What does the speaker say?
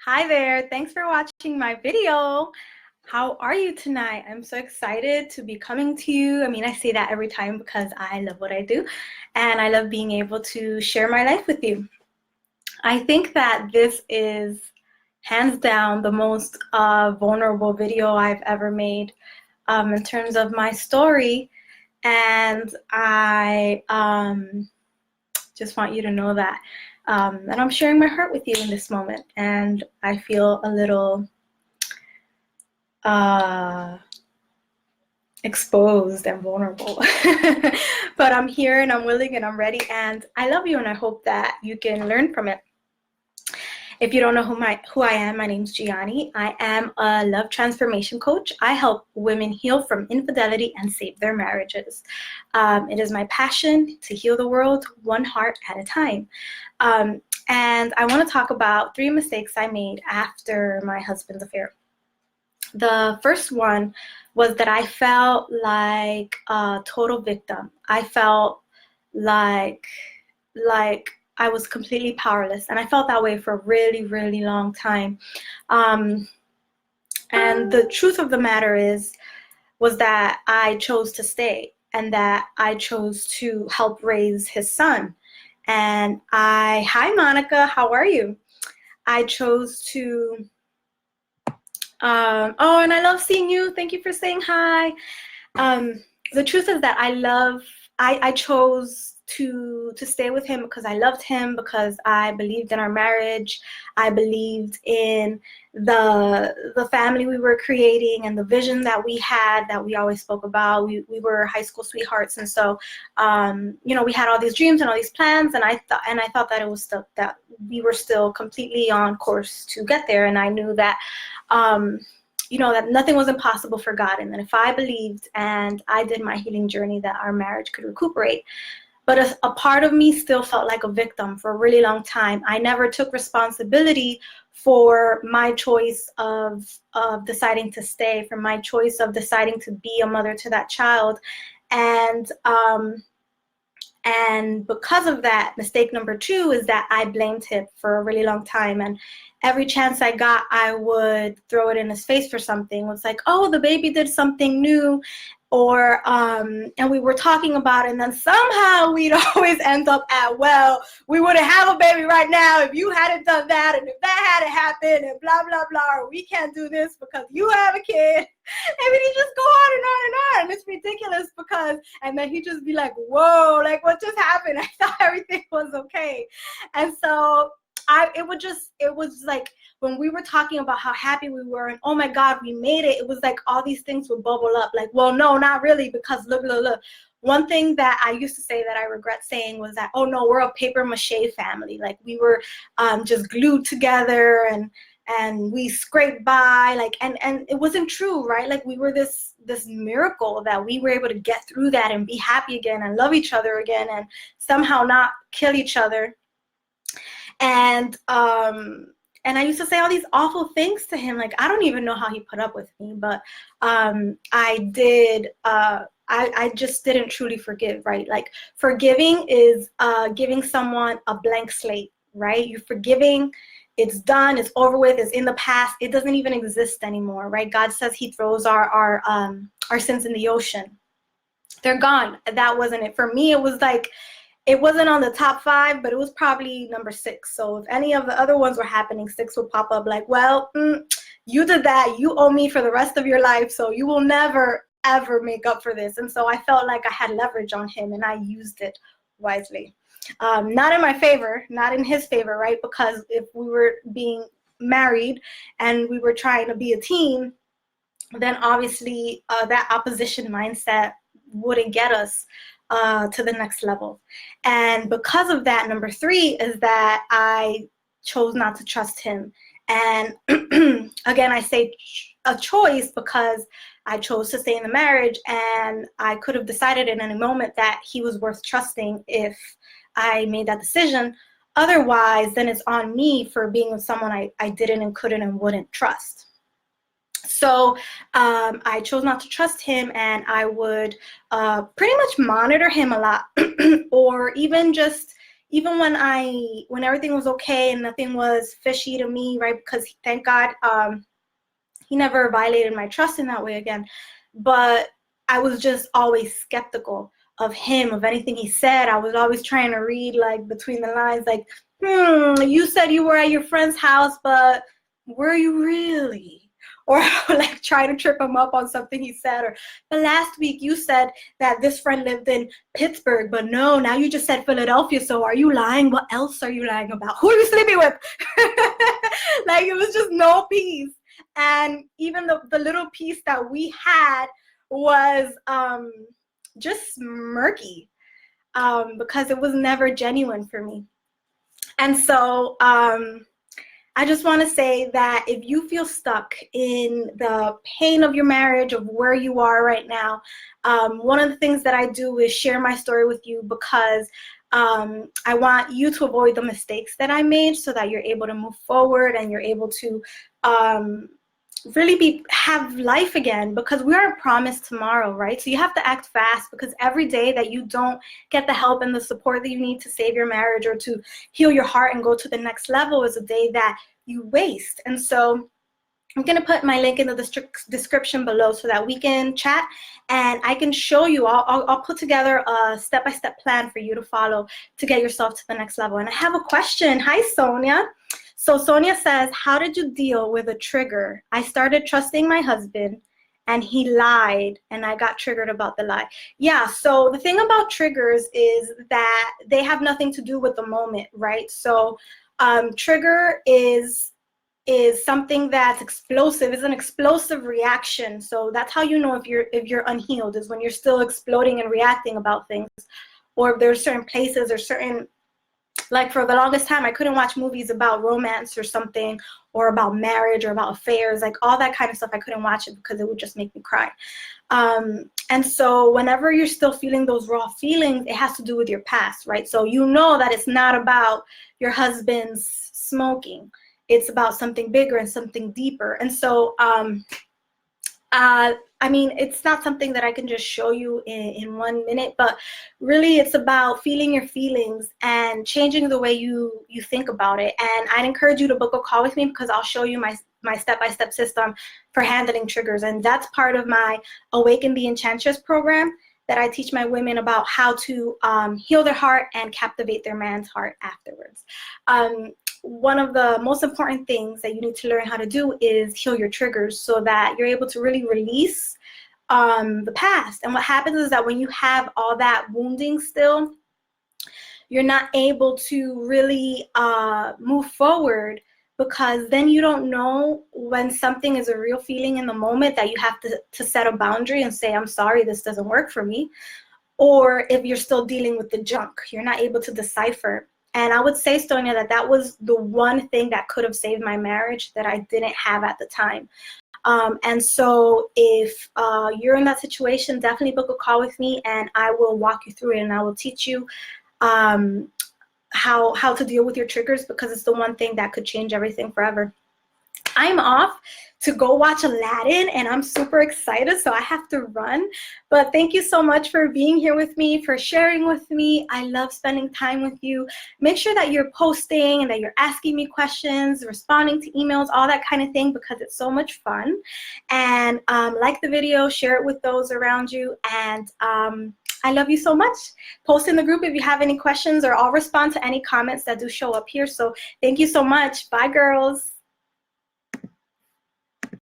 Hi there, thanks for watching my video. How are you tonight? I'm so excited to be coming to you. I say that every time because I love what I do and I love being able to share my life with you. I think that this is hands down the most vulnerable video I've ever made in terms of my story, and I just want you to know that I'm sharing my heart with you in this moment, and I feel a little exposed and vulnerable. But I'm here and I'm willing and I'm ready, and I love you, and I hope that you can learn from it. If you don't know who I am, my name's Geannie. I am a love transformation coach. I help women heal from infidelity and save their marriages. It is my passion to heal the world one heart at a time. And I want to talk about 3 mistakes I made after my husband's affair. The first one was that I felt like a total victim. I felt like I was completely powerless, and I felt that way for a really, really long time. And the truth of the matter was that I chose to stay, and that I chose to help raise his son. And hi Monica, how are you? I chose to, and I love seeing you. Thank you for saying hi. The truth is that I chose to stay with him because I loved him, because I believed in our marriage. I believed in the family we were creating and the vision that we had, that we always spoke about. We were high school sweethearts, and so we had all these dreams and all these plans, and I thought that it was still, that we were still completely on course to get there. And I knew that that nothing was impossible for God, and that if I believed and I did my healing journey, that our marriage could recuperate. But a part of me still felt like a victim for a really long time. I never took responsibility for my choice of deciding to stay, for my choice of deciding to be a mother to that child. And because of that, mistake number 2 is that I blamed him for a really long time. And every chance I got, I would throw it in his face for something. It was like, oh, the baby did something new. Or, and we were talking about it, and then somehow we'd always end up at, well, we wouldn't have a baby right now if you hadn't done that, and if that hadn't happened, and blah, blah, blah, or we can't do this because you have a kid. And we just go on and on and on, and it's ridiculous because, and then he'd just be like, whoa, like what just happened? I thought everything was okay. And so it was like, when we were talking about how happy we were and oh my God, we made it, it was like all these things would bubble up, like, well, no, not really, because look. One thing that I used to say that I regret saying was that, oh no, we're a paper mache family. Like we were just glued together, and we scraped by, like, and it wasn't true, right? Like we were this miracle that we were able to get through that and be happy again and love each other again and somehow not kill each other. And I used to say all these awful things to him. Like, I don't even know how he put up with me, but I did. I just didn't truly forgive, right? Like, forgiving is giving someone a blank slate, right? You're forgiving. It's done. It's over with. It's in the past. It doesn't even exist anymore, right? God says He throws our sins in the ocean. They're gone. That wasn't it. For me, it was like, it wasn't on the top 5, but it was probably number 6. So if any of the other ones were happening, 6 would pop up like, well, you did that. You owe me for the rest of your life. So you will never, ever make up for this. And so I felt like I had leverage on him, and I used it wisely. Not in my favor, not in his favor, right? Because if we were being married and we were trying to be a team, then obviously that opposition mindset wouldn't get us to the next level. And because of that, number 3 is that I chose not to trust him. And again, I say a choice because I chose to stay in the marriage, and I could have decided in any moment that he was worth trusting if I made that decision. Otherwise, then it's on me for being with someone I didn't and couldn't and wouldn't trust. So I chose not to trust him, and I would pretty much monitor him a lot, or even just even when everything was okay and nothing was fishy to me, right? Because thank God, he never violated my trust in that way again. But I was just always skeptical of him, of anything he said. I was always trying to read like between the lines, like, you said you were at your friend's house, but were you really? Or I would like try to trip him up on something he said. Or, but last week you said that this friend lived in Pittsburgh, but no, now you just said Philadelphia. So are you lying? What else are you lying about? Who are you sleeping with? Like, it was just no peace. And even the little piece that we had was just murky, because it was never genuine for me. And so I just want to say that if you feel stuck in the pain of your marriage, of where you are right now, one of the things that I do is share my story with you, because I want you to avoid the mistakes that I made, so that you're able to move forward and you're able to really have life again, because we aren't promised tomorrow, right? So you have to act fast, because every day that you don't get the help and the support that you need to save your marriage or to heal your heart and go to the next level is a day that you waste. And so I'm going to put my link in the description below so that we can chat and I can show you. I'll put together a step-by-step plan for you to follow to get yourself to the next level. And I have a question. Hi, Sonia. So Sonia says, how did you deal with a trigger? I started trusting my husband and he lied and I got triggered about the lie. Yeah, so the thing about triggers is that they have nothing to do with the moment, right? So trigger is something that's explosive. It's an explosive reaction. So that's how you know if you're unhealed, is when you're still exploding and reacting about things, or if there's certain places or certain, like for the longest time, I couldn't watch movies about romance or something, or about marriage or about affairs, like all that kind of stuff. I couldn't watch it because it would just make me cry. And so whenever you're still feeling those raw feelings, it has to do with your past, right? So you know that it's not about your husband's smoking. It's about something bigger and something deeper. And so, I mean, it's not something that I can just show you in 1 minute, but really it's about feeling your feelings and changing the way you think about it. And I'd encourage you to book a call with me, because I'll show you my step-by-step system for handling triggers. And that's part of my Awaken the Enchantress program, that I teach my women about how to heal their heart and captivate their man's heart afterwards. One of the most important things that you need to learn how to do is heal your triggers, so that you're able to really release the past. And what happens is that when you have all that wounding still, you're not able to really move forward, because then you don't know when something is a real feeling in the moment, that you have to set a boundary and say, I'm sorry, this doesn't work for me. Or if you're still dealing with the junk, you're not able to decipher. And I would say, Sonia, that was the one thing that could have saved my marriage that I didn't have at the time. And so if you're in that situation, definitely book a call with me and I will walk you through it, and I will teach you how to deal with your triggers, because it's the one thing that could change everything forever. I'm off to go watch Aladdin and I'm super excited, so I have to run. But thank you so much for being here with me, for sharing with me. I love spending time with you. Make sure that you're posting and that you're asking me questions, responding to emails, all that kind of thing, because it's so much fun. And like the video, share it with those around you. And I love you so much. Post in the group if you have any questions, or I'll respond to any comments that do show up here. So thank you so much. Bye, girls.